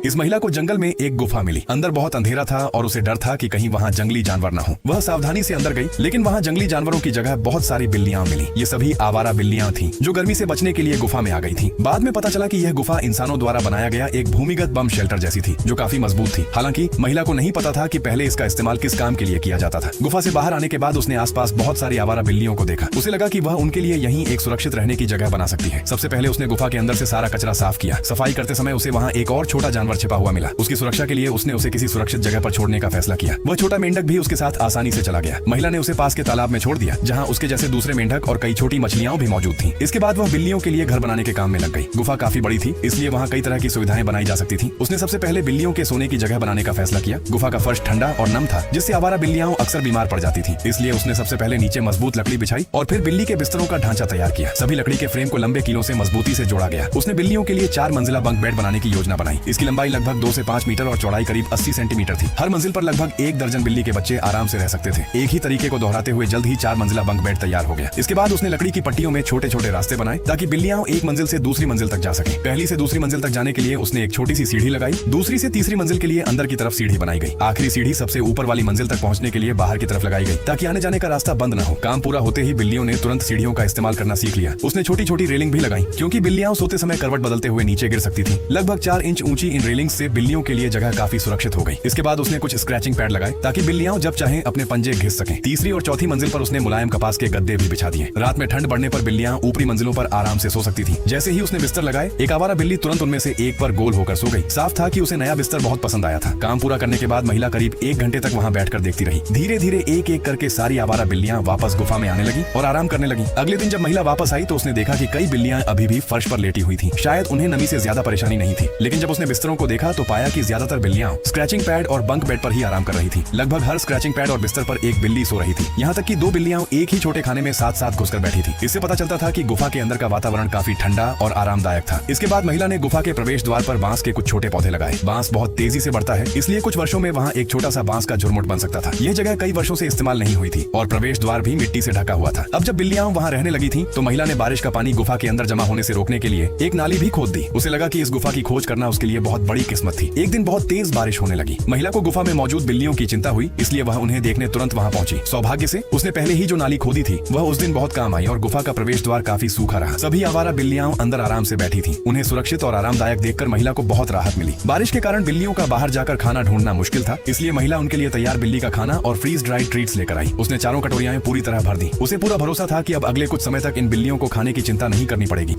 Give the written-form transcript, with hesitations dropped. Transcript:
इस महिला को जंगल में एक गुफा मिली। अंदर बहुत अंधेरा था और उसे डर था कि कहीं वहाँ जंगली जानवर न हो। वह सावधानी से अंदर गई, लेकिन वहाँ जंगली जानवरों की जगह बहुत सारी बिल्लियां मिली। ये सभी आवारा बिल्लियां थीं, जो गर्मी से बचने के लिए गुफा में आ गई थीं। बाद में पता चला कि यह गुफा इंसानों द्वारा बनाया गया एक भूमिगत बम शेल्टर जैसी थी, जो काफी मजबूत थी। हालांकि महिला को नहीं पता था कि पहले इसका इस्तेमाल किस काम के लिए किया जाता था। गुफा से बाहर आने के बाद उसने आसपास बहुत सारी आवारा बिल्लियों को देखा। उसे लगा कि वह उनके लिए यहीं एक सुरक्षित रहने की जगह बना सकती है। सबसे पहले उसने गुफा के अंदर से सारा कचरा साफ किया। सफाई करते समय उसे वहाँ एक और छोटा जानवर छिपा हुआ मिला। उसकी सुरक्षा के लिए उसने उसे किसी सुरक्षित जगह पर छोड़ने का फैसला किया। वह छोटा मेंढक भी उसके साथ आसानी से चला गया। महिला ने उसे पास के तालाब में छोड़ दिया, जहाँ उसके जैसे दूसरे मेंढक और कई छोटी मछलियां भी मौजूद थीं। इसके बाद वह बिल्लियों के लिए घर बनाने के काम में लग गई। गुफा काफी बड़ी थी, इसलिए वहाँ कई तरह की सुविधाएं बनाई जा सकती थी। उसने सबसे पहले बिल्लियों के सोने की जगह बनाने का फैसला किया। गुफा का फर्श ठंडा और नम था, जिससे आवारा बिल्लियां अक्सर बीमार पड़ जाती थी। इसलिए उसने सबसे पहले नीचे मजबूत लकड़ी बिछाई और फिर बिल्ली के बिस्तरों का ढांचा तैयार किया। सभी लकड़ी के फ्रेम को लंबे कीलों से मजबूती से जोड़ा गया। उसने बिल्लियों के लिए 4 मंजिला बंक बेड बनाने की योजना बनाई। इसकी लंबाई लगभग 2 से 5 मीटर और चौड़ाई करीब 80 सेंटीमीटर थी। हर मंजिल पर लगभग 1 दर्जन बिल्ली के बच्चे आराम से रह सकते थे। एक ही तरीके को दोहराते हुए जल्द ही 4 मंजिला बंक बेड तैयार हो गया। इसके बाद उसने लकड़ी की पट्टियों में छोटे छोटे रास्ते बनाए, ताकि बिल्लियां एक मंजिल से दूसरी मंजिल तक जा सके। पहली से दूसरी मंजिल तक जाने के लिए उसने एक छोटी सी सीढ़ी लगाई। दूसरी से तीसरी मंजिल के लिए अंदर की तरफ सीढ़ी बनाई गई। आखिरी सीढ़ी सबसे ऊपर वाली मंजिल तक पहुंचने के लिए बाहर की तरफ लगाई गई, ताकि आने जाने का रास्ता बंद न हो। काम पूरा होते ही बिल्लियों ने तुरंत सीढ़ियों का इस्तेमाल करना सीख लिया। उसने छोटी छोटी रेलिंग भी लगाई, क्योंकि बिल्लियां सोते समय करवट बदलते हुए नीचे गिर सकती थी। लगभग 4 इंच ऊंची इन रेलिंग्स से बिल्लियों के लिए जगह काफी सुरक्षित हो गई। इसके बाद उसने कुछ स्क्रैचिंग पैड लगाए, ताकि बिल्लियां जब चाहें अपने पंजे घिस सकें। तीसरी और चौथी मंजिल पर उसने मुलायम कपास के गद्दे भी बिछा दिए। रात में ठंड बढ़ने पर बिल्लियां ऊपरी मंजिलों पर आराम से सो सकती थी। जैसे ही उसने बिस्तर लगाए, एक आवारा बिल्ली तुरंत उनमें से एक पर गोल होकर सो गई। साफ था कि उसे नया बिस्तर बहुत पसंद आया था। काम पूरा करने के बाद महिला करीब 1 घंटे तक वहाँ बैठकर देखती रही। धीरे धीरे एक एक करके सारी आवारा बिल्लियां वापस गुफा में आने लगी और आराम करने लगी। अगले दिन जब महिला वापस आई तो उसने देखा कि कई बिल्लियां अभी भी फर्श पर लेटी हुई थीं। शायद उन्हें नमी से ज्यादा परेशानी नहीं थी, लेकिन जब उसने बिस्तरों को देखा तो पाया कि ज्यादातर बिल्लियां स्क्रैचिंग पैड और बंक बेड पर ही आराम कर रही थी। लगभग हर स्क्रैचिंग पैड और बिस्तर पर एक बिल्ली सो रही थी। यहाँ तक कि 2 बिल्लियां एक ही छोटे खाने में साथ साथ घुसकर बैठी थी। इससे पता चलता था कि गुफा के अंदर का वातावरण काफी ठंडा और आरामदायक था। इसके बाद महिला ने गुफा के प्रवेश द्वार पर बांस के कुछ छोटे पौधे लगाए। बांस बहुत तेजी से बढ़ता है, इसलिए कुछ वर्षों में वहाँ एक छोटा सा बांस का झुरमुट बन सकता था। यह जगह कई वर्षों से इस्तेमाल नहीं हुई थी और प्रवेश द्वार भी मिट्टी से ढका हुआ था। अब जब बिल्लियां वहाँ रहने लगी थीं, तो महिला ने बारिश का पानी गुफा के अंदर जमा होने से रोकने के लिए एक नाली भी खोद दी। उसे लगा कि इस गुफा की खोज करना उसके लिए बहुत बड़ी किस्मत थी। एक दिन बहुत तेज बारिश होने लगी। महिला को गुफा में मौजूद बिल्लियों की चिंता हुई, इसलिए वह उन्हें देखने तुरंत वहाँ पहुंची। सौभाग्य से उसने पहले ही जो नाली खोदी थी वह उस दिन बहुत काम आई और गुफा का प्रवेश द्वार काफी सूखा रहा। सभी आवारा बिल्लियां अंदर आराम से बैठी थीं। उन्हें सुरक्षित और आरामदायक देखकर महिला को बहुत राहत मिली। बारिश के कारण बिल्लियों का बाहर जाकर खाना ढूंढना मुश्किल था, इसलिए महिला उनके लिए तैयार बिल्ली का खाना और फ्रीज ड्राइड ट्रीट्स लेकर आई। उसने 4 कटोरियां पूरी तरह भर दी। उसे पूरा भरोसा था कि अब अगले कुछ समय तक इन बिल्लियों को खाने की चिंता नहीं करनी पड़ेगी।